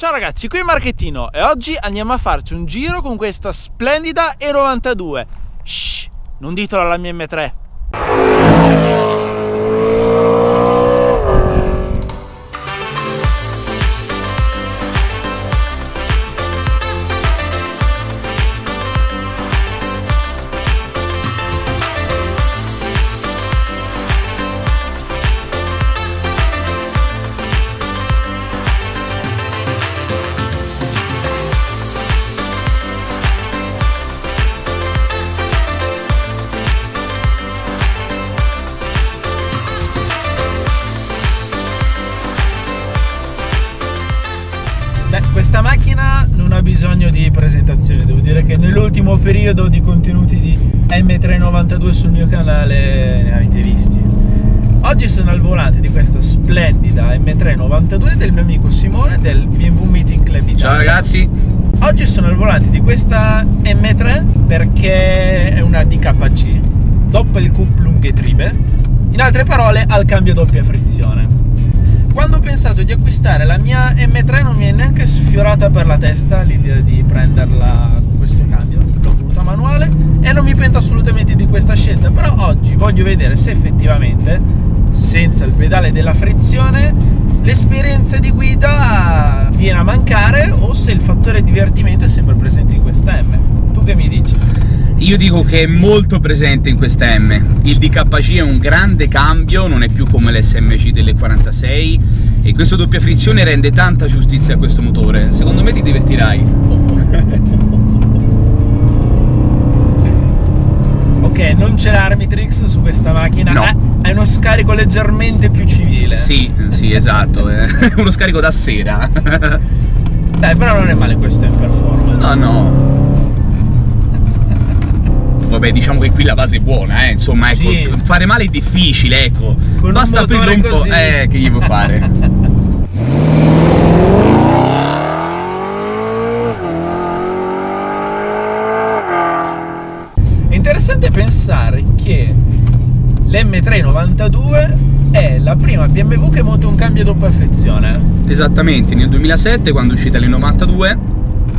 Ciao ragazzi, qui è Marchettino e oggi andiamo a farci un giro con questa splendida E92. Shh, non ditelo alla mia M3. Questa macchina non ha bisogno di presentazione, devo dire che nell'ultimo periodo di contenuti di M392 sul mio canale ne avete visti. Oggi sono al volante di questa splendida M392 del mio amico Simone del BMW Meeting Club Italia. Ciao ragazzi! Oggi sono al volante di questa M3 perché è una DKG, Doppelkupplungsgetriebe, in altre parole al cambio doppia frizione. Quando ho pensato di acquistare la mia M3 non mi è neanche sfiorata per la testa l'idea di prenderla con questo cambio, l'ho voluta manuale e non mi pento assolutamente di questa scelta, però oggi voglio vedere se effettivamente, senza il pedale della frizione, l'esperienza di guida viene a mancare o se il fattore divertimento è sempre presente in questa M. Tu che mi dici? Io dico che è molto presente in questa M. Il DKG è un grande cambio, non è più come l'SMC delle 46 e questo doppia frizione rende tanta giustizia a questo motore. Secondo me ti divertirai. Ok, non c'è l'Armitrix su questa macchina, no. È uno scarico leggermente più civile. Sì, esatto, uno scarico da sera. Dai, però non è male questo in performance. No. Vabbè, diciamo che qui la base è buona, insomma, ecco, sì. Fare male è difficile, ecco. Con basta aprirlo un così. po', che gli può fare? È interessante pensare che l'M392 è la prima BMW che monta un cambio doppia frizione. Esattamente, nel 2007, quando è uscita l'E92,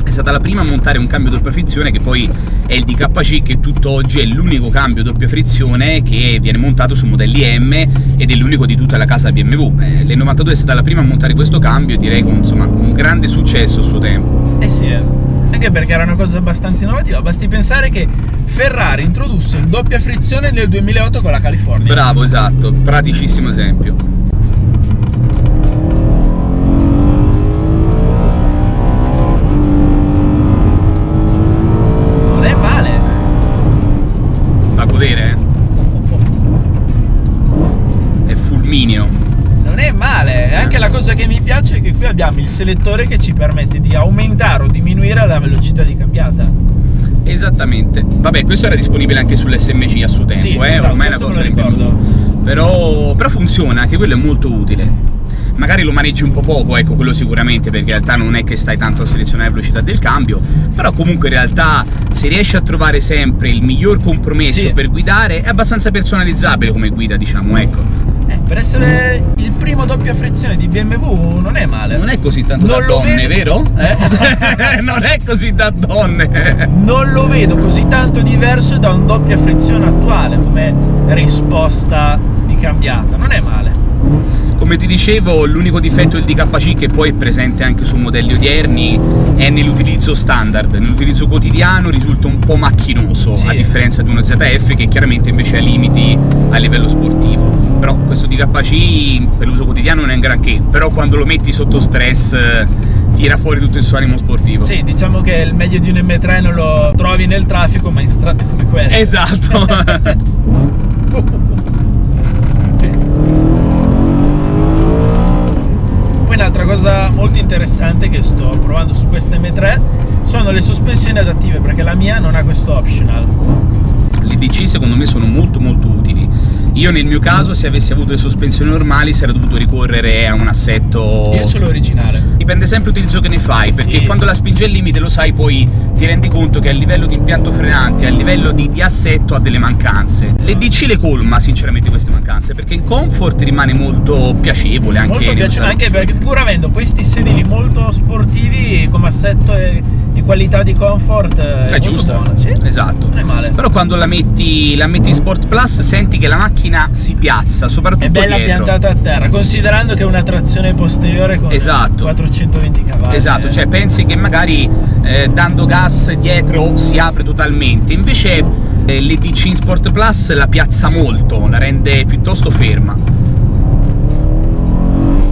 è stata la prima a montare un cambio doppia frizione che poi è il DKC, che tutt'oggi è l'unico cambio doppia frizione che viene montato su modelli M ed è l'unico di tutta la casa BMW. L'E92 è stata la prima a montare questo cambio, direi con un grande successo a suo tempo. Sì, anche perché era una cosa abbastanza innovativa, basti pensare che Ferrari introdusse il doppia frizione nel 2008 con la California. Bravo, esatto, praticissimo esempio. È fulmineo. Non è male, e anche la cosa che mi piace è che qui abbiamo il selettore che ci permette di aumentare o diminuire la velocità di cambiata. Esattamente. Vabbè, questo era disponibile anche sull'SMC a suo tempo, sì, esatto, ormai è una cosa però funziona, anche quello è molto utile. Magari lo maneggi un po' poco, ecco, quello sicuramente, perché in realtà non è che stai tanto a selezionare la velocità del cambio, però comunque in realtà se riesci a trovare sempre il miglior compromesso per guidare, è abbastanza personalizzabile come guida, diciamo, ecco. Per essere il primo doppia frizione di BMW non è male. Non è così tanto da donne, vero? Non è così da donne. Non lo vedo così tanto diverso da un doppia frizione attuale come risposta di cambiata, non è male. Come ti dicevo, l'unico difetto del DKC, che poi è presente anche su modelli odierni, è nell'utilizzo standard. Nell'utilizzo quotidiano risulta un po' macchinoso, a differenza di uno ZF che chiaramente invece ha limiti a livello sportivo. Però questo DKC per l'uso quotidiano non è un granché, però quando lo metti sotto stress tira fuori tutto il suo animo sportivo. Sì, diciamo che il meglio di un M3 non lo trovi nel traffico, ma in strade come queste. Esatto. Un'altra cosa molto interessante che sto provando su questa M3 sono le sospensioni adattive, perché la mia non ha questo optional. Le DC secondo me sono molto utili. Io nel mio caso, se avessi avuto le sospensioni normali, sarei dovuto ricorrere a un assetto... Io ce l'ho originale. Dipende sempre dall'utilizzo che ne fai, perché quando la spingi al limite, lo sai, poi ti rendi conto che a livello di impianto frenante, a livello di assetto ha delle mancanze. Le DC le colma sinceramente queste mancanze, perché in comfort rimane molto piacevole, anche perché pur avendo questi sedili molto sportivi assetto e di qualità di comfort è giusta, buona. Sì, esatto, non è male. Però quando la metti in Sport Plus senti che la macchina si piazza, soprattutto è bella dietro. piantata a terra, considerando che è una trazione posteriore con 420 cavalli. Esatto, cioè pensi che magari dando gas dietro si apre totalmente, invece l'EDC in Sport Plus la piazza molto, la rende piuttosto ferma.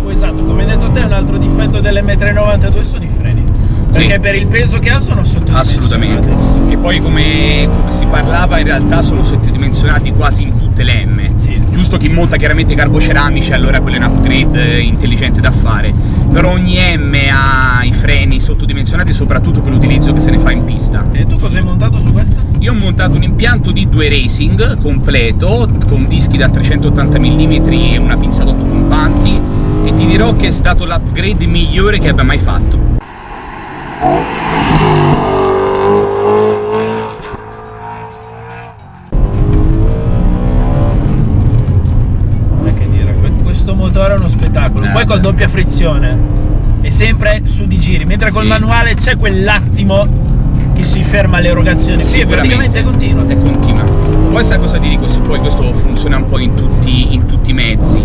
Esatto, come hai detto te, un altro difetto dell'M392 sono i freni. Perché per il peso che ha sono sottodimensionati. Assolutamente. E poi come si parlava, in realtà sono sottodimensionati quasi in tutte le M. Sì. Giusto chi monta chiaramente carboceramici, allora quello è un upgrade intelligente da fare. Però ogni M ha i freni sottodimensionati, soprattutto per l'utilizzo che se ne fa in pista. E tu cosa hai montato su questa? Io ho montato un impianto di 2 racing completo, con dischi da 380 mm e una pinza 8 pompanti, e ti dirò che è stato l'upgrade migliore che abbia mai fatto. Che dire, questo motore è uno spettacolo. Poi col doppia frizione è sempre su di giri, mentre col manuale c'è quell'attimo che si ferma l'erogazione. Sì, praticamente è continua. È continua. Poi sai cosa ti dico? Se poi questo funziona un po' in tutti i mezzi,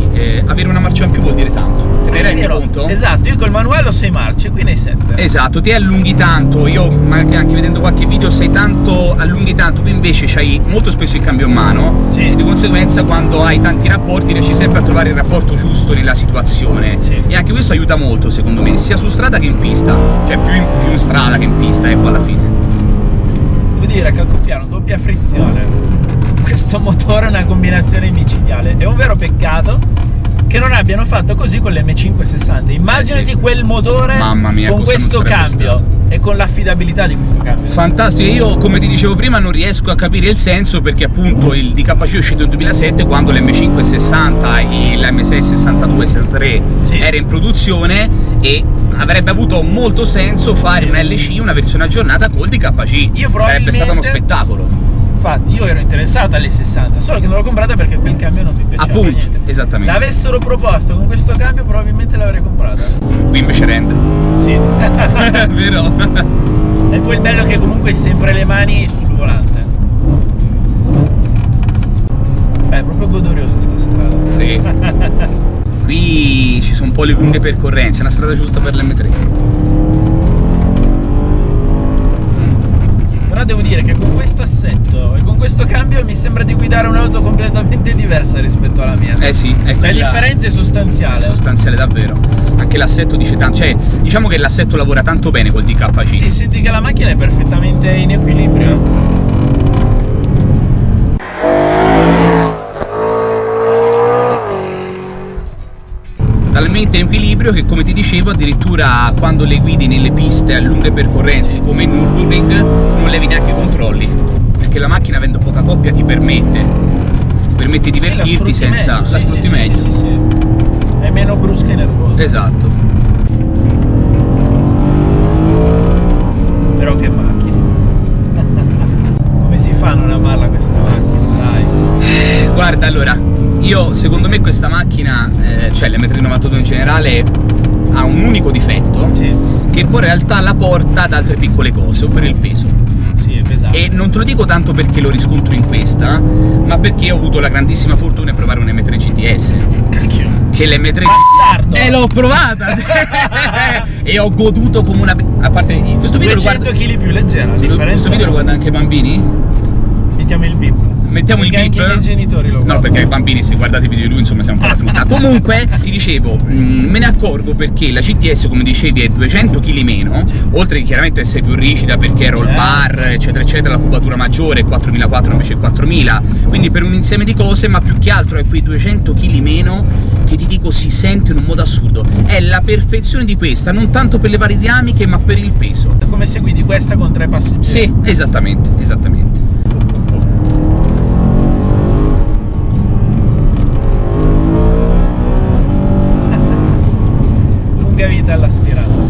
avere una marcia in più vuol dire tanto. Te ne rendi conto? Esatto, io col manuale ho 6 marce, qui ne hai 7. Esatto, ti allunghi tanto, io anche vedendo qualche video allunghi tanto, tu invece c'hai molto spesso il cambio in mano, e di conseguenza quando hai tanti rapporti riesci sempre a trovare il rapporto giusto nella situazione, e anche questo aiuta molto secondo me, sia su strada che in pista, cioè più in strada che in pista, ecco, alla fine. Devo dire che accoppiare una doppia frizione con questo motore è una combinazione micidiale, è un vero peccato che non abbiano fatto così con l'M560. Immaginati quel motore, mamma mia, con questo cambio e con l'affidabilità di questo cambio. Fantastico. Io, come ti dicevo prima, non riesco a capire il senso, perché appunto il DKC è uscito nel 2007 quando l'M560 e l'M662 63 era in produzione, e avrebbe avuto molto senso fare un LC, una versione aggiornata col DKC. Sarebbe stato uno spettacolo. Infatti io ero interessato alle 60, solo che non l'ho comprata perché quel cambio non mi piaceva. Appunto, niente. Esattamente. L'avessero proposto con questo cambio probabilmente l'avrei comprata. Qui invece rende. Sì. Vero? E poi il bello è che comunque hai sempre le mani sul volante. È proprio goduriosa sta strada. Sì. Qui ci sono un po' le lunghe percorrenze, è una strada giusta per l'M3. Però devo dire che con questo assetto e con questo cambio mi sembra di guidare un'auto completamente diversa rispetto alla mia. Sì, la differenza è sostanziale. È sostanziale davvero. Anche l'assetto dice tanto, cioè diciamo che l'assetto lavora tanto bene col DKC. Sì, senti che la macchina è perfettamente in equilibrio. Talmente in equilibrio che, come ti dicevo, addirittura quando le guidi nelle piste a lunghe percorrenze come in Nürburgring non levi neanche i controlli, perché la macchina, avendo poca coppia, ti permette di divertirti senza... La sfrutti meglio. Sì. È meno brusca e nervosa. Esatto. Però che macchina. Come si fa a non amarla questa macchina? Dai. Guarda, allora, secondo me questa macchina, cioè l'M392 in generale, ha un unico difetto, che poi in realtà la porta ad altre piccole cose, ovvero il peso. Sì, è pesante. E non te lo dico tanto perché lo riscontro in questa, ma perché ho avuto la grandissima fortuna di provare un M3 GTS. Cacchio. Che l'M3 bastardo! L'ho provata! E ho goduto come una... A parte questo video 200 kg più leggera, questo video lo guardano anche i bambini? Mettiamo il bip. Mettiamo il bip? Anche i miei genitori lo guardano. No, perché i bambini, se guardate i video di lui, insomma, siamo un po' la frutta. Comunque, ti dicevo, me ne accorgo perché la GTS, come dicevi, è 200 kg meno, oltre che chiaramente essere più rigida perché è roll bar, eccetera, eccetera, la cubatura maggiore, 4004 invece 4000, quindi per un insieme di cose, ma più che altro è quei 200 kg meno che ti dico si sente in un modo assurdo. È la perfezione di questa, non tanto per le varie dinamiche, ma per il peso. È come se guidi questa con 3 passeggeri. Sì, esattamente. Lunga vita all'aspirato.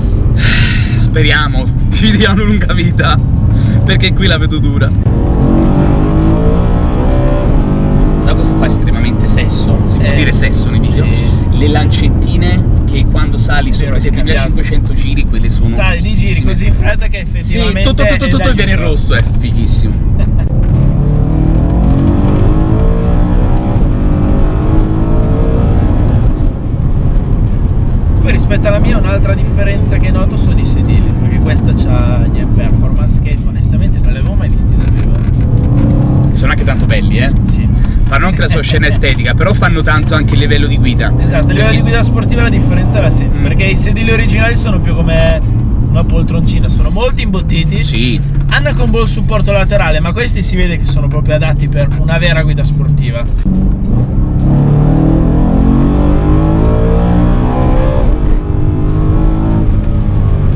Speriamo che gli diano lunga vita, perché qui la vedo dura. Sa cosa fa estremamente sesso? Si può dire sesso nei video? Sì. Le lancettine che quando sali sopra i 7500 giri, quelle sono... Sali, li giri così fretta che effettivamente tutto viene in rosso, è fighissimo. Poi rispetto alla mia un'altra differenza che noto sono i sedili, perché questa c'ha gli performance che onestamente non li avevo mai visti dal vivo. Sono anche tanto belli, Sì. Fanno anche la sua scena estetica, però fanno tanto anche il livello di guida. Esatto, a livello di guida sportiva la differenza la senti, perché i sedili originali sono più come una poltroncina, sono molto imbottiti. Sì. Hanno anche un buon supporto laterale, ma questi si vede che sono proprio adatti per una vera guida sportiva.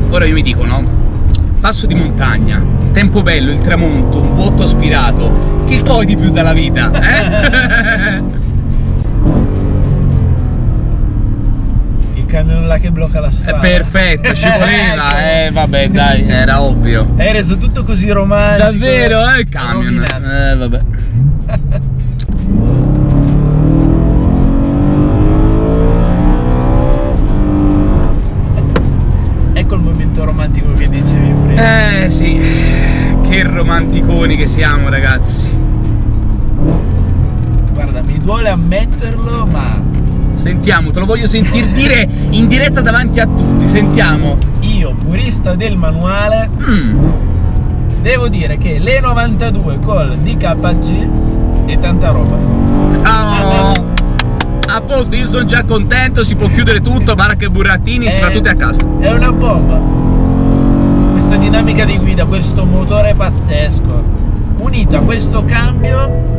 Ora io mi dico, no? Passo di montagna, tempo bello, il tramonto, un vuoto aspirato. Che vuoi di più dalla vita? Il camion là che blocca la strada. Perfetto, ci voleva, vabbè, dai, era ovvio. Hai reso tutto così romantico. Davvero, il camion. Vabbè. Ecco il momento romantico che dicevi prima. Sì, che romanticoni che siamo, ragazzi. Guarda, mi duole ammetterlo, ma Sentiamo, te lo voglio sentir dire in diretta davanti a tutti, sentiamo. io, purista del manuale, devo dire che le 92 col DKG è tanta roba. Oh, a posto, io sono già contento, si può chiudere tutto, baracca e burattini, si va tutti a casa. È una bomba. Questa dinamica di guida, questo motore pazzesco, unito a questo cambio.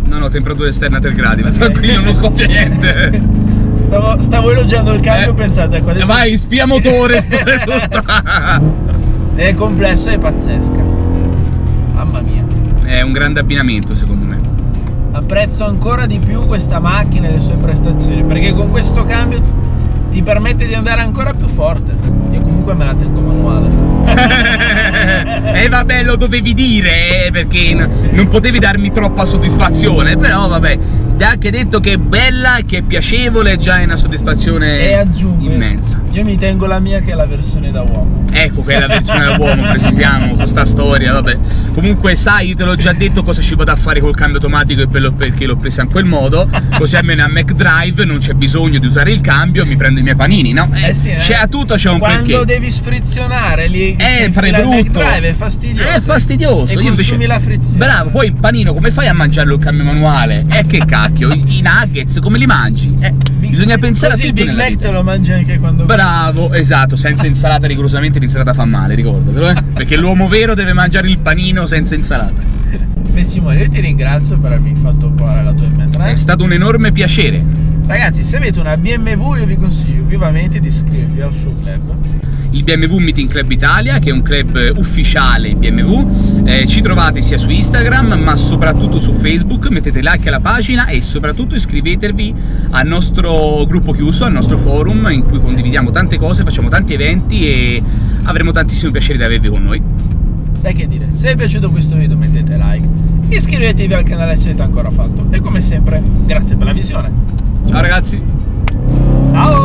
No, temperatura esterna a 3 gradi, ma tranquillo, non scoppia niente. Stavo elogiando il cambio, pensate, ecco adesso. Vai, spia motore, esplode tutto. È complesso, è pazzesca. Mamma mia. È un grande abbinamento, secondo me. Apprezzo ancora di più questa macchina e le sue prestazioni, perché con questo cambio ti permette di andare ancora più forte. Io comunque me la tengo manuale. E vabbè, lo dovevi dire, perché non potevi darmi troppa soddisfazione, però vabbè, da anche detto che è bella e che è piacevole, già è una soddisfazione E aggiungo, immensa. io mi tengo la mia che è la versione da uomo. Ecco che è la versione da uomo, precisiamo questa storia, vabbè. Comunque sai, io te l'ho già detto cosa ci vado a fare col cambio automatico e perché l'ho presa in quel modo, così almeno a McDrive non c'è bisogno di usare il cambio, mi prendo i miei panini, no? Sì, c'è a tutto, c'è un Quando perché. devi sfrizzionare lì, fare brutto. McDrive è fastidioso. È fastidioso. E Io consumi la frizione. Bravo, poi il panino come fai a mangiarlo il cambio manuale? Che cacchio, i nuggets come li mangi? Bisogna pensare così a tutto il Big nella Mac vita. te lo mangi anche quando. Bravo, esatto, senza insalata rigorosamente, l'insalata fa male, ricordatelo, perché l'uomo vero deve mangiare il panino senza insalata. Beh Simone, io ti ringrazio per avermi fatto provare la tua M3. È stato un enorme piacere. Ragazzi, se avete una BMW io vi consiglio vivamente di iscrivervi al suo club. Il BMW Meeting Club Italia, che è un club ufficiale BMW. Ci trovate sia su Instagram ma soprattutto su Facebook, mettete like alla pagina e soprattutto iscrivetevi al nostro gruppo chiuso, al nostro forum in cui condividiamo tante cose, facciamo tanti eventi e avremo tantissimo piacere di avervi con noi. Dai, che dire, se vi è piaciuto questo video mettete like, iscrivetevi al canale se non l'avete ancora fatto e come sempre grazie per la visione. Ciao ragazzi! Ciao!